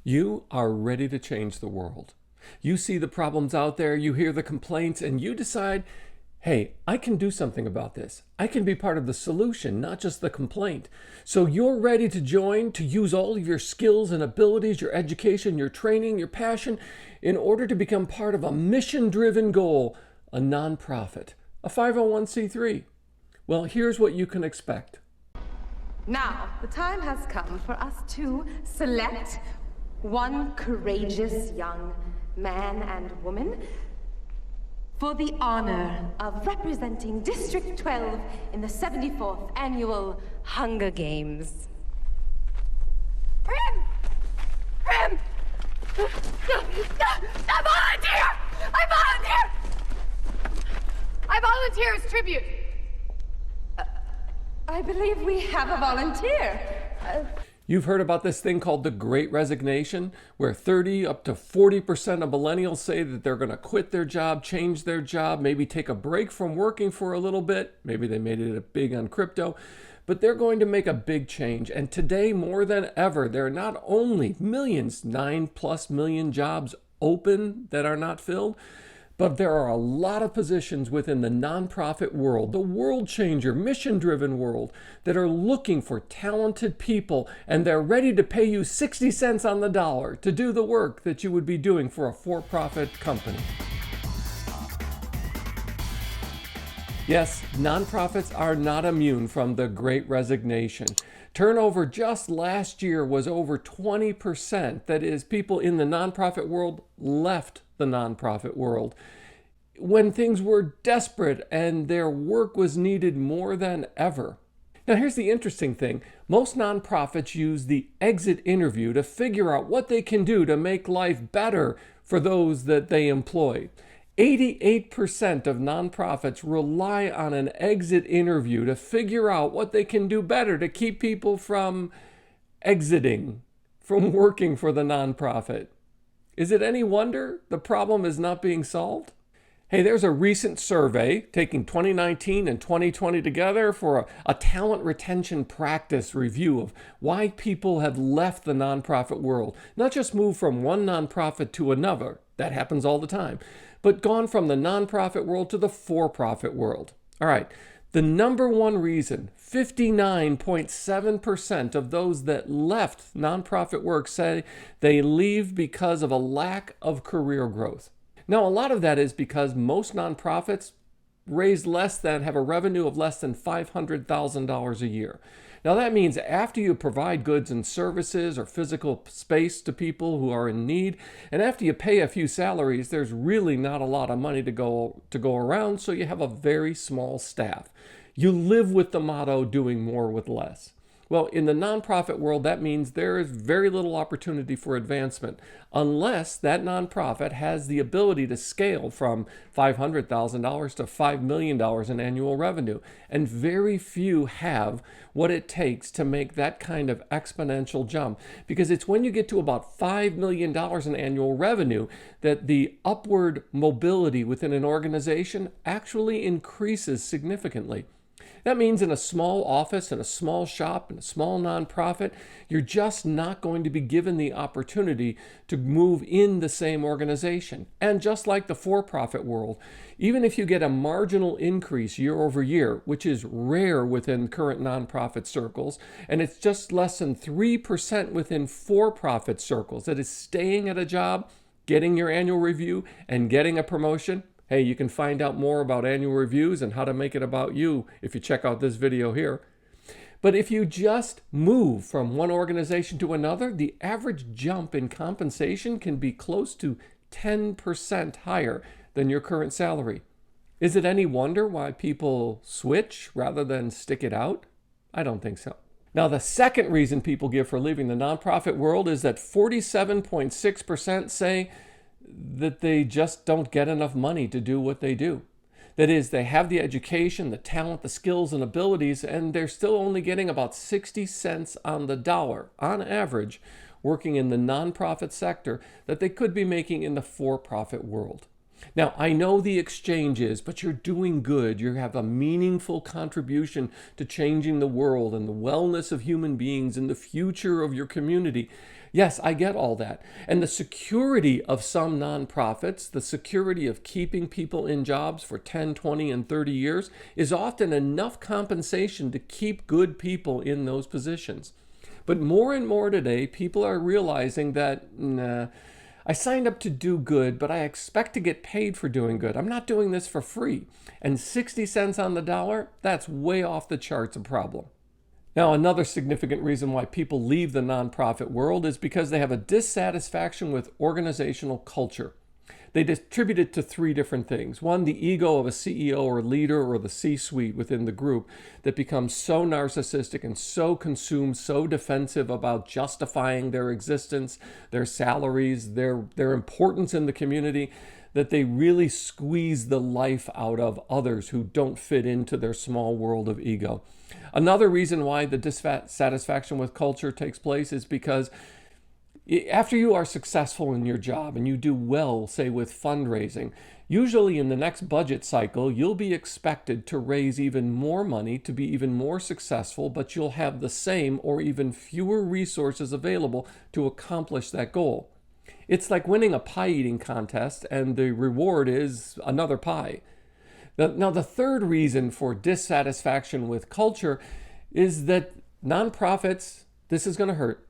You are ready to change the world. You see the problems out there, you hear the complaints, and you decide, hey, I can do something about this. I can be part of the solution, not just the complaint. So you're ready to join, to use all of your skills and abilities, your education, your training, your passion, in order to become part of a mission-driven goal, a nonprofit, a 501c3. Well, here's what you can expect. Now, the time has come for us to select one courageous young man and woman for the honor of representing District 12 in the 74th Annual Hunger Games. Prim! Prim! I volunteer! I volunteer as tribute! I believe we have a volunteer. You've heard about this thing called the Great Resignation, where 30 up to 40% of millennials say that they're going to quit their job, change their job, maybe take a break from working for a little bit. Maybe they made it big on crypto, but they're going to make a big change. And today, more than ever, there are not only millions, 9+ million jobs open that are not filled, but there are a lot of positions within the nonprofit world, the world changer, mission-driven world, that are looking for talented people, and they're ready to pay you 60 cents on the dollar to do the work that you would be doing for a for-profit company. Yes, nonprofits are not immune from the Great Resignation. Turnover just last year was over 20%. That is, people in the nonprofit world left the nonprofit world when things were desperate and their work was needed more than ever. Now, here's the interesting thing. Most nonprofits use the exit interview to figure out what they can do to make life better for those that they employ. 88% of nonprofits rely on an exit interview to figure out what they can do better to keep people from exiting, from working for the nonprofit. Is it any wonder the problem is not being solved? Hey, there's a recent survey taking 2019 and 2020 together for a talent retention practice review of why people have left the nonprofit world. Not just moved from one nonprofit to another, that happens all the time, but gone from the nonprofit world to the for-profit world. All right, the number one reason, 59.7% of those that left nonprofit work say they leave because of a lack of career growth. Now, a lot of that is because most nonprofits have a revenue of less than $500,000 a year. Now, that means after you provide goods and services or physical space to people who are in need, and after you pay a few salaries, there's really not a lot of money to go around, so you have a very small staff. You live with the motto, doing more with less. Well, in the nonprofit world, that means there is very little opportunity for advancement unless that nonprofit has the ability to scale from $500,000 to $5 million in annual revenue. And very few have what it takes to make that kind of exponential jump, because it's when you get to about $5 million in annual revenue that the upward mobility within an organization actually increases significantly. That means in a small office, in a small shop, in a small nonprofit, you're just not going to be given the opportunity to move in the same organization. And just like the for-profit world, even if you get a marginal increase year over year, which is rare within current nonprofit circles, and it's just less than 3% within for-profit circles, that is staying at a job, getting your annual review, and getting a promotion. Hey, you can find out more about annual reviews and how to make it about you if you check out this video here. But if you just move from one organization to another, the average jump in compensation can be close to 10% higher than your current salary. Is it any wonder why people switch rather than stick it out? I don't think so. Now, the second reason people give for leaving the nonprofit world is that 47.6% say that they just don't get enough money to do what they do. That is, they have the education, the talent, the skills and abilities, and they're still only getting about 60 cents on the dollar, on average, working in the nonprofit sector that they could be making in the for-profit world. Now, I know the exchange is, but you're doing good. You have a meaningful contribution to changing the world and the wellness of human beings and the future of your community. Yes, I get all that. And the security of some nonprofits, the security of keeping people in jobs for 10, 20, and 30 years is often enough compensation to keep good people in those positions. But more and more today, people are realizing that, nah, I signed up to do good, but I expect to get paid for doing good. I'm not doing this for free. And 60 cents on the dollar, that's way off the charts a problem. Now, another significant reason why people leave the nonprofit world is because they have a dissatisfaction with organizational culture. They attribute it to three different things. One, the ego of a CEO or leader or the C-suite within the group that becomes so narcissistic and so consumed, so defensive about justifying their existence, their salaries, their importance in the community, that they really squeeze the life out of others who don't fit into their small world of ego. Another reason why the dissatisfaction with culture takes place is because after you are successful in your job and you do well, say with fundraising, usually in the next budget cycle, you'll be expected to raise even more money to be even more successful, but you'll have the same or even fewer resources available to accomplish that goal. It's like winning a pie eating contest and the reward is another pie. Now, the third reason for dissatisfaction with culture is that nonprofits, this is going to hurt.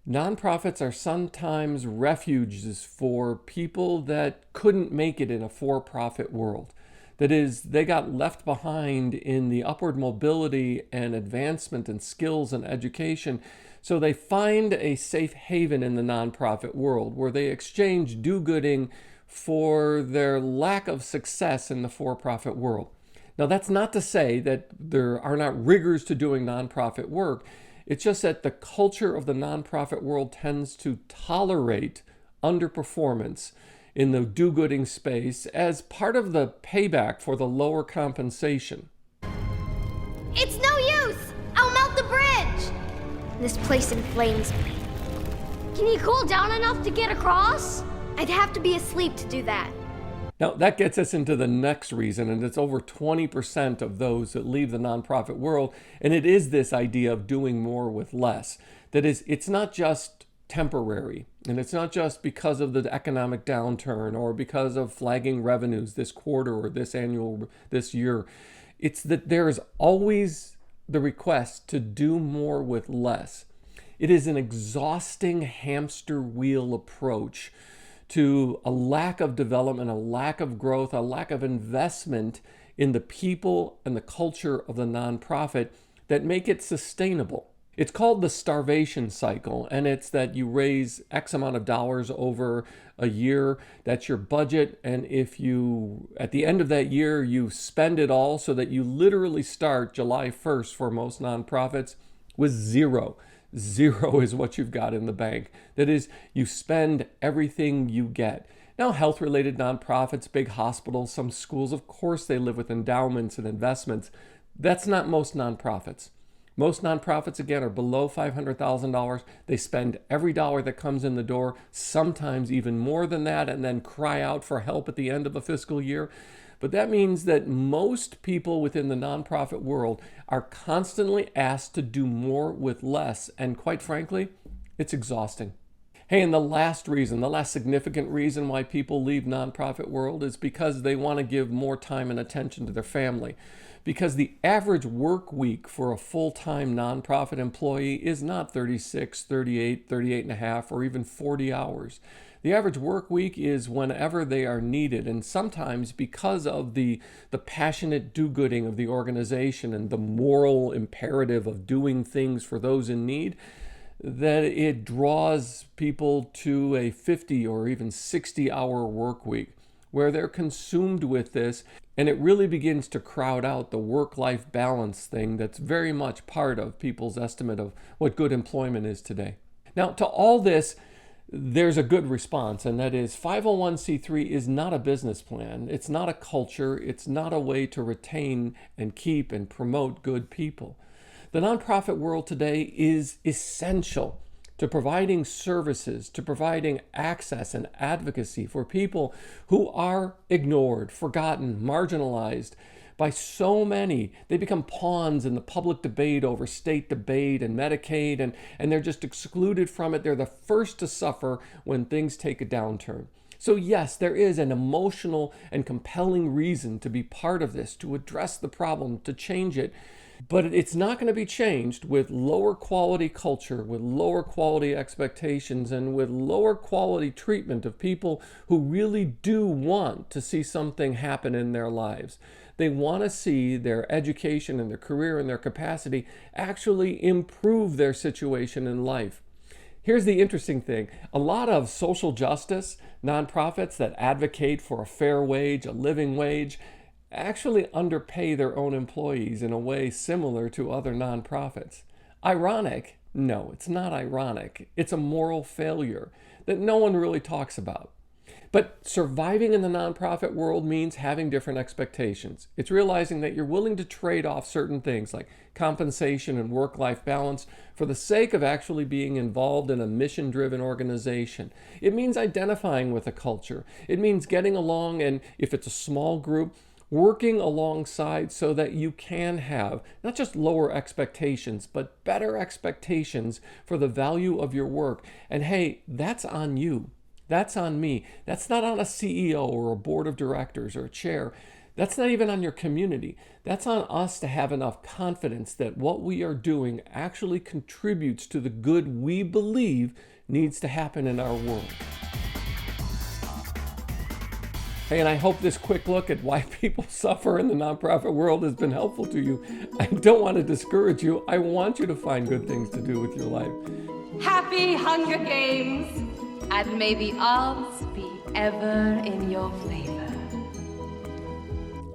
Nonprofits are sometimes refuges for people that couldn't make it in a for-profit world. That is, they got left behind in the upward mobility and advancement and skills and education. So they find a safe haven in the nonprofit world where they exchange do-gooding for their lack of success in the for-profit world. Now, that's not to say that there are not rigors to doing nonprofit work. It's just that the culture of the nonprofit world tends to tolerate underperformance in the do-gooding space as part of the payback for the lower compensation. It's no use! I'll melt the bridge! This place inflames me. Can you cool down enough to get across? I'd have to be asleep to do that. Now, that gets us into the next reason, and it's over 20% of those that leave the nonprofit world, and it is this idea of doing more with less. That is, it's not just temporary, and it's not just because of the economic downturn or because of flagging revenues this quarter or this year. It's that there is always the request to do more with less. It is an exhausting hamster wheel approach to a lack of development, a lack of growth, a lack of investment in the people and the culture of the nonprofit that make it sustainable. It's called the starvation cycle, and it's that you raise X amount of dollars over a year, that's your budget, and if you, at the end of that year, you spend it all so that you literally start July 1st for most nonprofits with zero. Zero is what you've got in the bank. That is, you spend everything you get. Now, health-related nonprofits, big hospitals, some schools, of course, they live with endowments and investments. That's not most nonprofits. Most nonprofits, again, are below $500,000. They spend every dollar that comes in the door, sometimes even more than that, and then cry out for help at the end of a fiscal year. But that means that most people within the nonprofit world are constantly asked to do more with less. And quite frankly, it's exhausting. Hey, and the last significant reason why people leave nonprofit world is because they want to give more time and attention to their family. Because the average work week for a full-time nonprofit employee is not 36, 38, 38 and a half, or even 40 hours. The average work week is whenever they are needed, and sometimes because of the passionate do-gooding of the organization and the moral imperative of doing things for those in need, that it draws people to a 50 or even 60-hour work week where they're consumed with this, and it really begins to crowd out the work-life balance thing that's very much part of people's estimate of what good employment is today. Now, to all this, there's a good response, and that is 501c3 is not a business plan. It's not a culture. It's not a way to retain and keep and promote good people. The nonprofit world today is essential to providing services, to providing access and advocacy for people who are ignored, forgotten, marginalized, by so many. They become pawns in the public debate over state debate and Medicaid, and they're just excluded from it. They're the first to suffer when things take a downturn. So yes, there is an emotional and compelling reason to be part of this, to address the problem, to change it. But it's not going to be changed with lower quality culture, with lower quality expectations, and with lower quality treatment of people who really do want to see something happen in their lives. They want to see their education and their career and their capacity actually improve their situation in life. Here's the interesting thing. A lot of social justice nonprofits that advocate for a fair wage, a living wage, actually underpay their own employees in a way similar to other nonprofits. Ironic? No, it's not ironic. It's a moral failure that no one really talks about. But surviving in the nonprofit world means having different expectations. It's realizing that you're willing to trade off certain things like compensation and work-life balance for the sake of actually being involved in a mission-driven organization. It means identifying with a culture. It means getting along, and if it's a small group, working alongside so that you can have not just lower expectations, but better expectations for the value of your work. And hey, that's on you. That's on me. That's not on a CEO or a board of directors or a chair. That's not even on your community. That's on us to have enough confidence that what we are doing actually contributes to the good we believe needs to happen in our world. Hey, and I hope this quick look at why people suffer in the nonprofit world has been helpful to you. I don't want to discourage you. I want you to find good things to do with your life. Happy Hunger Games, and may the odds be ever in your favor.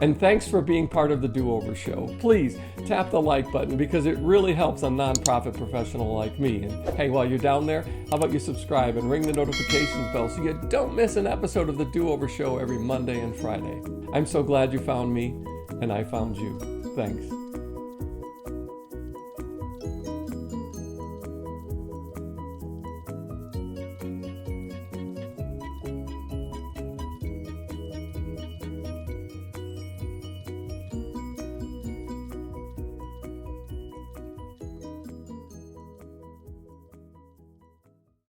And thanks for being part of the Do-Over Show. Please tap the like button because it really helps a nonprofit professional like me. And hey, while you're down there, how about you subscribe and ring the notifications bell so you don't miss an episode of the Do-Over Show every Monday and Friday. I'm so glad you found me and I found you. Thanks.